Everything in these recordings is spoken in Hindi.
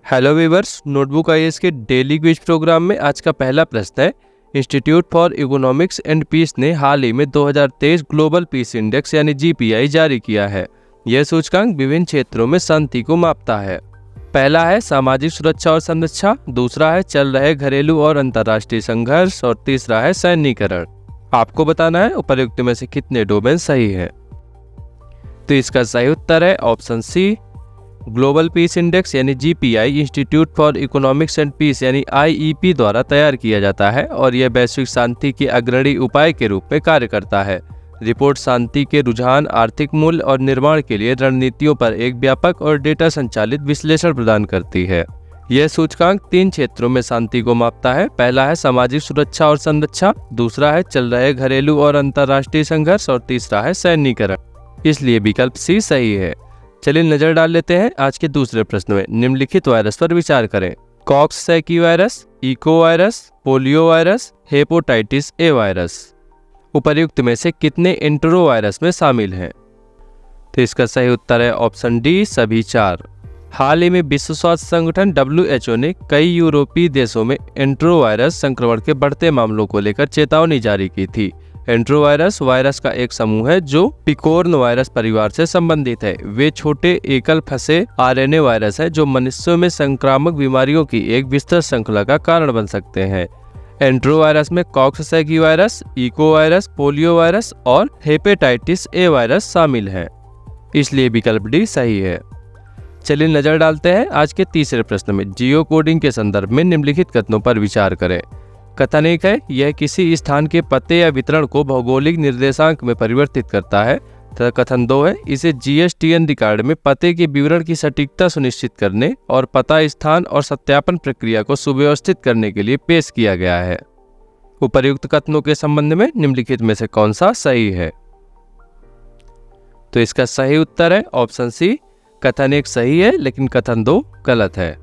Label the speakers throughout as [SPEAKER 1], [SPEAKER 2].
[SPEAKER 1] हेलो वीवर्स, नोटबुक आईएएस के डेली क्विज प्रोग्राम में आज का पहला प्रश्न है। Institute for economics and peace ने हाल ही में 2023 ग्लोबल पीस इंडेक्स यानी जीपीआई जारी किया है। यह सूचकांक विभिन्न क्षेत्रों में शांति को मापता है। पहला है सामाजिक सुरक्षा और संरक्षा, दूसरा है चल रहे घरेलू और अंतर्राष्ट्रीय संघर्ष और तीसरा है सैन्यीकरण। आपको बताना है उपर्युक्त में से कितने डोमेन सही है। तो इसका सही उत्तर है option C. Global peace index यानी GPI institute for economics and peace यानी आईईपी द्वारा तैयार किया जाता है और यह वैश्विक शांति के अग्रणी उपाय के रूप में कार्य करता है। रिपोर्ट शांति के रुझान, आर्थिक मूल्य और निर्माण के लिए रणनीतियों पर एक व्यापक और डेटा संचालित विश्लेषण प्रदान करती है। यह सूचकांक 3 क्षेत्रों में शांति को मापता है। पहला है सामाजिक सुरक्षा और संरक्षा, दूसरा है चल रहे घरेलू और अंतर्राष्ट्रीय संघर्ष और तीसरा है सैन्यीकरण। इसलिए विकल्प सी सही है। चलिए नजर डाल लेते हैं आज के दूसरे प्रश्न में। निम्नलिखित वायरस पर विचार करें। Coxsackie virus, echo virus, polio virus, hepatitis A virus. उपर्युक्त में से कितने एंटेरो वायरस में शामिल हैं? तो इसका सही उत्तर है ऑप्शन डी, सभी 4। हाल ही में विश्व स्वास्थ्य संगठन WHO ने कई यूरोपीय देशों में एंटेरो वायरस संक्रमण के बढ़ते मामलों को लेकर चेतावनी जारी की थी। एंटेरोवायरस वायरस का एक समूह है जो पिकोर्न वायरस परिवार से संबंधित है। वे छोटे एकल फंसे आरएनए वायरस हैं जो मनुष्यों में संक्रामक बीमारियों की एक विस्तृत श्रृंखला का कारण बन सकते हैं। एंटेरोवायरस में coxsackie virus, echo virus, polio virus और हेपेटाइटिस ए वायरस शामिल हैं। इसलिए विकल्प डी सही है। चलिए नजर डालते हैं आज के तीसरे प्रश्न में। जियो कोडिंग के संदर्भ में निम्नलिखित कथनों पर विचार करें। कथन 1 है, यह किसी स्थान के पते या वितरण को भौगोलिक निर्देशांक में परिवर्तित करता है। तथा कथन 2 है, इसे जीएसटीएन रिकॉर्ड में पते के विवरण की सटीकता सुनिश्चित करने और पता स्थान और सत्यापन प्रक्रिया को सुव्यवस्थित करने के लिए पेश किया गया है। उपर्युक्त कथनों के संबंध में निम्नलिखित में से कौन सा सही है? तो इसका सही उत्तर है ऑप्शन सी। कथन 1 सही है लेकिन कथन 2 गलत है।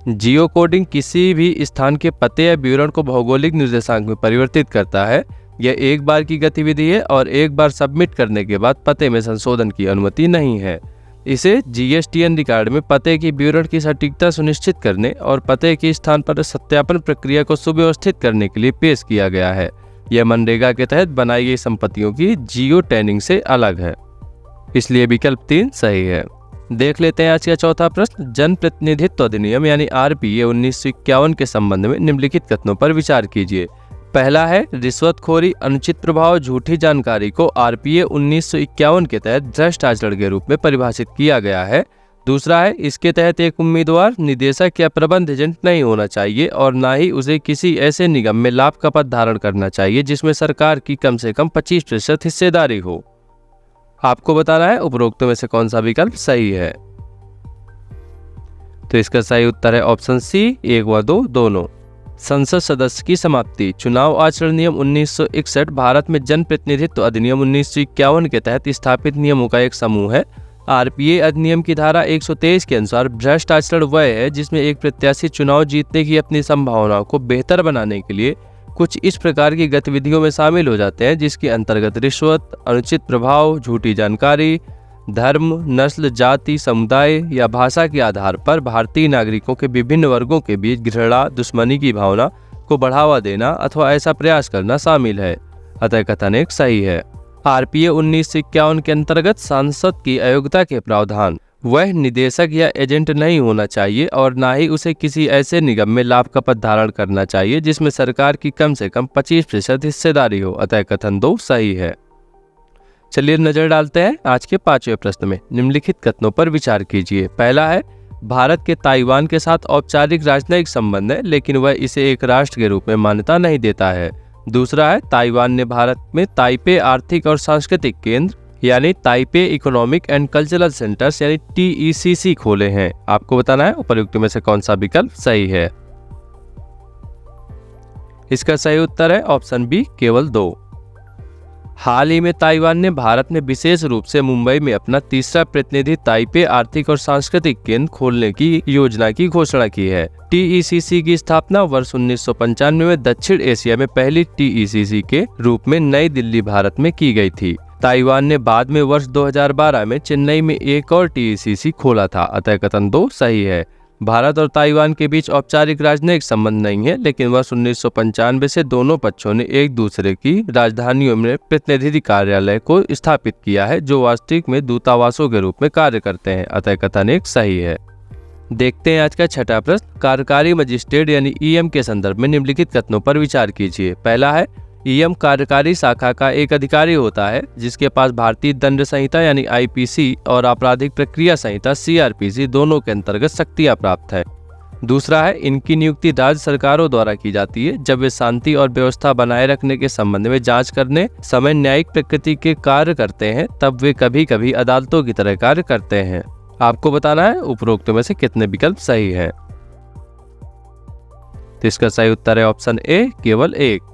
[SPEAKER 1] जियो कोडिंग किसी भी स्थान के पते या विवरण को भौगोलिक निर्देशांक में परिवर्तित करता है। यह एक बार की गतिविधि है और एक बार सबमिट करने के बाद पते में संशोधन की अनुमति नहीं है। इसे जीएसटीएन रिकॉर्ड में पते की विवरण की सटीकता सुनिश्चित करने और पते के स्थान पर सत्यापन प्रक्रिया को सुव्यवस्थित करने के लिए पेश किया गया है। यह मनरेगा के तहत बनाई गई संपत्तियों की जियो टैगिंग से अलग है। इसलिए विकल्प 3 सही है। देख लेते हैं आज का चौथा प्रश्न। जन प्रतिनिधित्व अधिनियम यानी आरपीए 1951 के संबंध में निम्नलिखित कथनों पर विचार कीजिए। पहला है, रिश्वतखोरी, अनुचित प्रभाव, झूठी जानकारी को आरपीए 1951 के तहत भ्रष्ट आचरण के रूप में परिभाषित किया गया है। दूसरा है, इसके तहत एक उम्मीदवार निदेशक या प्रबंध एजेंट नहीं होना चाहिए और न ही उसे किसी ऐसे निगम में लाभ का पद धारण करना चाहिए जिसमें सरकार की कम से कम 25% हिस्सेदारी हो। आपको बताना है उपरोक्त में से कौन सा विकल्प सही है। तो इसका सही उत्तर है ऑप्शन सी, 1 व 2 दोनों। संसद सदस्य की समाप्ति। चुनाव आचरण नियम 1961 भारत में जन प्रतिनिधित्व अधिनियम 1951 के तहत स्थापित नियमों का एक समूह है। आरपीए अधिनियम की धारा 123 के अनुसार भ्रष्ट आचरण वह है जिसमें एक प्रत्याशी चुनाव जीतने की अपनी संभावनाओं को बेहतर बनाने के लिए कुछ इस प्रकार की गतिविधियों में शामिल हो जाते हैं जिसके अंतर्गत रिश्वत, अनुचित प्रभाव, झूठी जानकारी, धर्म, नस्ल, जाति, समुदाय या भाषा के आधार पर भारतीय नागरिकों के विभिन्न वर्गों के बीच घृणा, दुश्मनी की भावना को बढ़ावा देना अथवा ऐसा प्रयास करना शामिल है। अतः कथन 1 सही है। आरपीए 1951 के अंतर्गत सांसद की अयोग्यता के प्रावधान। वह निदेशक या एजेंट नहीं होना चाहिए और न ही उसे किसी ऐसे निगम में लाभ का पद धारण करना चाहिए जिसमें सरकार की कम से कम 25% हिस्सेदारी हो। अतः कथन 2 सही है। चलिए नजर डालते हैं आज के 5वें प्रश्न में। निम्नलिखित कथनों पर विचार कीजिए। पहला है, भारत के ताइवान के साथ औपचारिक राजनयिक संबंध है लेकिन वह इसे एक राष्ट्र के रूप में मान्यता नहीं देता है। दूसरा है, ताइवान ने भारत में ताइपे आर्थिक और सांस्कृतिक केंद्र यानी Taipei economic and cultural centres यानी TECC खोले हैं। आपको बताना है उपर्युक्त में से कौन सा विकल्प सही है। इसका सही उत्तर है ऑप्शन बी, केवल 2। हाल ही में ताइवान ने भारत में विशेष रूप से मुंबई में अपना तीसरा प्रतिनिधि ताइपे आर्थिक और सांस्कृतिक केंद्र खोलने की योजना की घोषणा की है। TECC की स्थापना वर्ष 1995 में दक्षिण एशिया में पहली TECC के रूप में नई दिल्ली, भारत में की गई थी। ताइवान ने बाद में वर्ष 2012 में चेन्नई में एक और TECC खोला था। अतः कथन 2 सही है। भारत और ताइवान के बीच औपचारिक राजनयिक संबंध नहीं है, लेकिन वर्ष 1995 से दोनों पक्षों ने एक दूसरे की राजधानियों में प्रतिनिधि कार्यालय को स्थापित किया है, जो वास्तविक में दूतावासों के रूप में कार्य करते हैं। अतः कथन एक सही है। देखते हैं आज का छठा प्रश्न। कार्यकारी मजिस्ट्रेट यानी ईएम के संदर्भ में निम्नलिखित कथनों पर विचार कीजिए। पहला है, ईएम कार्यकारी शाखा का एक अधिकारी होता है जिसके पास भारतीय दंड संहिता यानी आईपीसी और आपराधिक प्रक्रिया संहिता सीआरपीसी दोनों के अंतर्गत शक्तियां प्राप्त है। दूसरा है, इनकी नियुक्ति राज्य सरकारों द्वारा की जाती है जब वे शांति और व्यवस्था बनाए रखने के संबंध में जांच करने समय न्यायिक प्रकृति के कार्य करते हैं, तब वे कभी कभी अदालतों की तरह कार्य करते हैं। आपको बताना है उपरोक्त में से कितने विकल्प सही है। तो इसका सही उत्तर है ऑप्शन ए, केवल एक।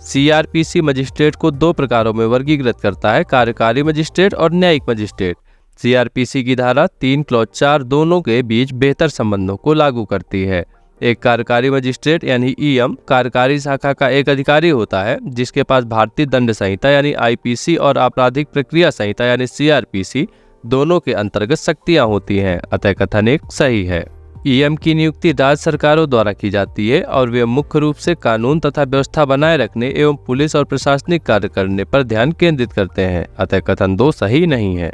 [SPEAKER 1] सीआरपीसी मजिस्ट्रेट को दो प्रकारों में वर्गीकृत करता है, कार्यकारी मजिस्ट्रेट और न्यायिक मजिस्ट्रेट। सीआरपीसी की धारा 3 क्लॉज 4 दोनों के बीच बेहतर संबंधों को लागू करती है। एक कार्यकारी मजिस्ट्रेट यानी ईएम कार्यकारी शाखा का एक अधिकारी होता है जिसके पास भारतीय दंड संहिता यानी आईपीसी और आपराधिक प्रक्रिया संहिता यानी सीआरपीसी दोनों के अंतर्गत शक्तियां होती हैं। अतः कथन एक सही है। ईएम की नियुक्ति राज्य सरकारों द्वारा की जाती है और वे मुख्य रूप से कानून तथा व्यवस्था बनाए रखने एवं पुलिस और प्रशासनिक कार्य करने पर ध्यान केंद्रित करते हैं। अतः कथन 2 सही नहीं है।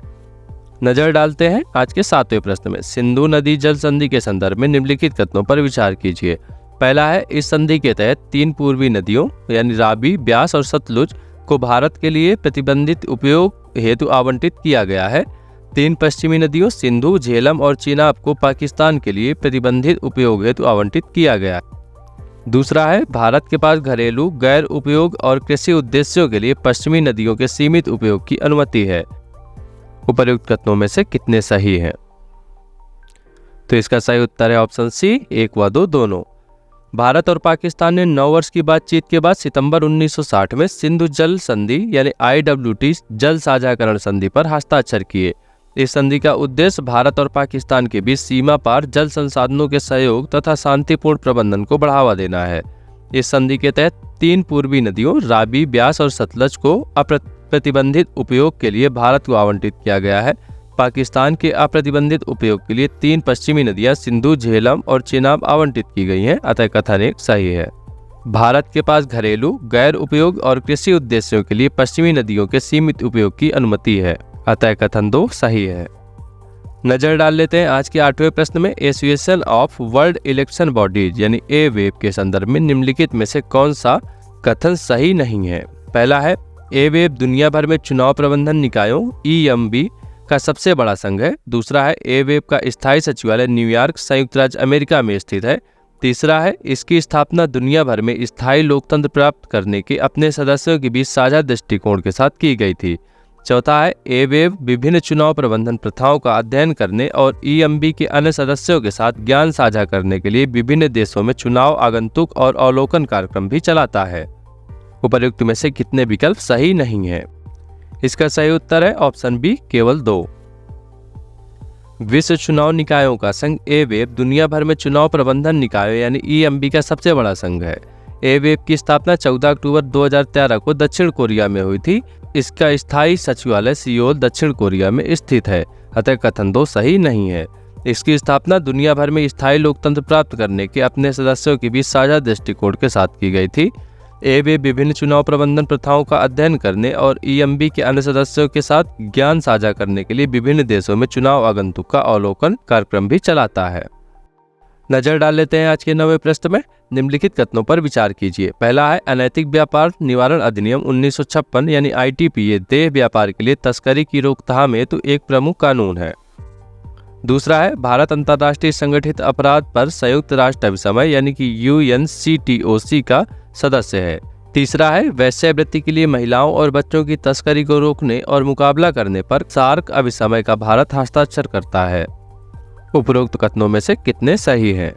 [SPEAKER 1] नजर डालते हैं आज के 7वें प्रश्न में। सिंधु नदी जल संधि के संदर्भ में निम्नलिखित कथनों पर विचार कीजिए। पहला है, इस संधि के तहत 3 पूर्वी नदियों यानी रावी, ब्यास और सतलुज को भारत के लिए प्रतिबंधित उपयोग हेतु आवंटित किया गया है। 3 पश्चिमी नदियों सिंधु, झेलम और चेनाब को पाकिस्तान के लिए प्रतिबंधित उपयोग हेतु आवंटित किया गया। दूसरा है, भारत के पास घरेलू, गैर उपयोग और कृषि उद्देश्यों के लिए पश्चिमी नदियों के सीमित उपयोग की अनुमति है। उपर्युक्त कथनों में से कितने सही हैं? तो इसका सही उत्तर है ऑप्शन सी, 1 व 2 दोनों। भारत और पाकिस्तान ने 9 वर्ष की बातचीत के बाद सितंबर 1960 में सिंधु जल संधि यानी IWT जल साझाकरण संधि पर हस्ताक्षर किए। इस संधि का उद्देश्य भारत और पाकिस्तान के बीच सीमा पार जल संसाधनों के सहयोग तथा शांतिपूर्ण प्रबंधन को बढ़ावा देना है। इस संधि के तहत 3 पूर्वी नदियों रावी, ब्यास और सतलज को अप्रतिबंधित उपयोग के लिए भारत को आवंटित किया गया है। पाकिस्तान के अप्रतिबंधित उपयोग के लिए 3 पश्चिमी नदियां सिंधु, झेलम और चेनाब आवंटित की गई हैं। अतः कथन एक सही है। भारत के पास घरेलू, गैर उपयोग और कृषि उद्देश्यों के लिए पश्चिमी नदियों के सीमित उपयोग की अनुमति है। अतः कथन 2 सही है। नजर डाल लेते हैं आज के 8वें प्रश्न में। Association of world election bodies यानी एवेब के संदर्भ में निम्नलिखित में से कौन सा कथन सही नहीं है? पहला है, एवेब दुनिया भर में चुनाव प्रबंधन निकायों EMB का सबसे बड़ा संघ है। दूसरा है, एवेब का स्थायी सचिवालय न्यूयॉर्क, संयुक्त राज्य अमेरिका में स्थित है। तीसरा है, इसकी स्थापना दुनिया भर में स्थायी लोकतंत्र प्राप्त करने के अपने सदस्यों के बीच साझा दृष्टिकोण के साथ की गई थी। चौथा है, एवेब विभिन्न चुनाव प्रबंधन प्रथाओं का अध्ययन करने और EMB के अन्य सदस्यों के साथ ज्ञान साझा करने के लिए विभिन्न देशों में चुनाव आगंतुक और अवलोकन कार्यक्रम भी चलाता है। उपर्युक्त में से कितने विकल्प सही नहीं है? इसका सही उत्तर है ऑप्शन बी, केवल 2। विश्व चुनाव निकायों का संघ एवेब दुनिया भर में चुनाव प्रबंधन निकायों यानी EMB का सबसे बड़ा संघ है। एवेब की स्थापना 14 अक्टूबर 2013 को दक्षिण कोरिया में हुई थी। इसका स्थायी सचिवालय सियोल, दक्षिण कोरिया में स्थित है। अतः कथन 2 सही नहीं है। इसकी स्थापना दुनिया भर में स्थायी लोकतंत्र प्राप्त करने के अपने सदस्यों के बीच साझा दृष्टिकोण के साथ की गई थी। एवेब विभिन्न चुनाव प्रबंधन प्रथाओं का अध्ययन करने और EMB के अन्य सदस्यों के साथ ज्ञान साझा करने के लिए विभिन्न देशों में चुनाव आगंतुक का अवलोकन कार्यक्रम भी चलाता है। नजर डाल लेते हैं आज के 9वें प्रश्न में। निम्नलिखित कथनों पर विचार कीजिए। पहला है, अनैतिक व्यापार निवारण अधिनियम 1956 यानी ITPA देह व्यापार के लिए तस्करी की रोकथाम हेतु एक प्रमुख कानून है। दूसरा है, भारत अंतर्राष्ट्रीय संगठित अपराध पर संयुक्त राष्ट्र अभिसमय यानी कि UNCTOC का सदस्य है। तीसरा है, वेश्यावृत्ति के लिए महिलाओं और बच्चों की तस्करी को रोकने और मुकाबला करने पर सार्क अभिसमय का भारत हस्ताक्षर करता है। उपरोक्त कथनों में से कितने सही हैं?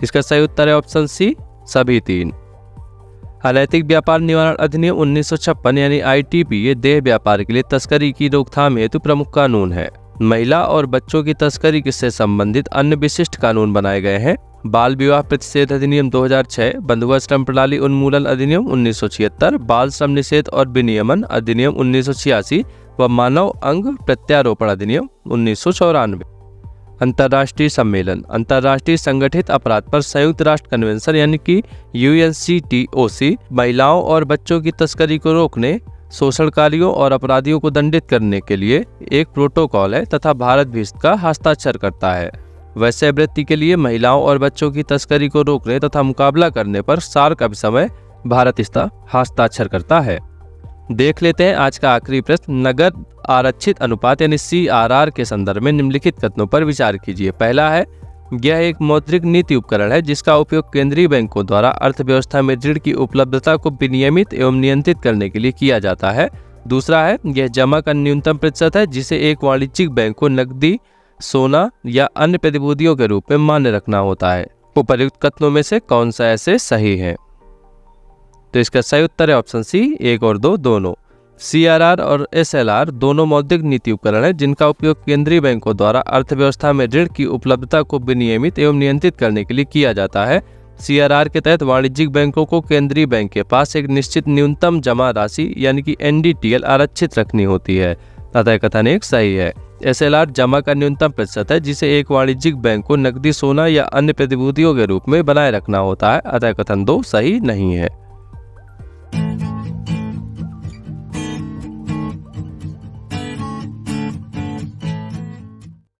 [SPEAKER 1] इसका सही उत्तर है ऑप्शन सी, सभी 3। अनैतिक व्यापार निवारण अधिनियम 1956 यानी ITPA देह व्यापार के लिए तस्करी की रोकथाम हेतु प्रमुख कानून है। महिला और बच्चों की तस्करी से संबंधित अन्य विशिष्ट कानून बनाए गए हैं। बाल विवाह प्रतिषेध अधिनियम 2006, बंधुआ श्रम प्रणाली उन्मूलन अधिनियम 1976, बाल श्रम निषेध और विनियमन अधिनियम 1986 व मानव अंग प्रत्यारोपण अधिनियम 1994। अंतर्राष्ट्रीय सम्मेलन, अंतर्राष्ट्रीय संगठित अपराध पर संयुक्त राष्ट्र कन्वेंशन यानी कि UNCTOC महिलाओं और बच्चों की तस्करी को रोकने, शोषणकारियों और अपराधियों को दंडित करने के लिए एक प्रोटोकॉल है तथा भारत भी इसका हस्ताक्षर करता है। वैश्यावृत्ति के लिए महिलाओं और बच्चों की तस्करी को रोकने तथा मुकाबला करने पर सार्क अभिसमय भारत इसका हस्ताक्षर करता है। देख लेते हैं आज का आखिरी प्रश्न। नगर आरक्षित अनुपात यानी CRR के संदर्भ में निम्नलिखित कथनों पर विचार कीजिए। पहला है, यह एक मौद्रिक नीति उपकरण है जिसका उपयोग केंद्रीय बैंकों द्वारा अर्थव्यवस्था में ऋण की उपलब्धता को विनियमित एवं नियंत्रित करने के लिए किया जाता है। दूसरा है, यह जमा का न्यूनतम प्रतिशत है जिसे एक वाणिज्यिक बैंक को नकदी, सोना या अन्य प्रतिभूतियों के रूप में मान्य रखना होता है। उपर्युक्त कथनों में से कौन सा ऐसे सही है? तो इसका सही उत्तर है ऑप्शन सी, 1 और 2 दोनों। CRR और SLR दोनों मौद्रिक नीति उपकरण हैं जिनका उपयोग केंद्रीय बैंकों द्वारा अर्थव्यवस्था में ऋण की उपलब्धता को विनियमित एवं नियंत्रित करने के लिए किया जाता है। CRR के तहत वाणिज्यिक बैंकों को केंद्रीय बैंक के पास एक निश्चित न्यूनतम जमा राशि यानी कि NDTL आरक्षित रखनी होती है, अतः कथन 1 सही है। SLR जमा का न्यूनतम प्रतिशत है जिसे एक वाणिज्यिक बैंक को नकदी, सोना या अन्य प्रतिभूतियों के रूप में बनाए रखना होता है, अतः कथन 2 सही नहीं है।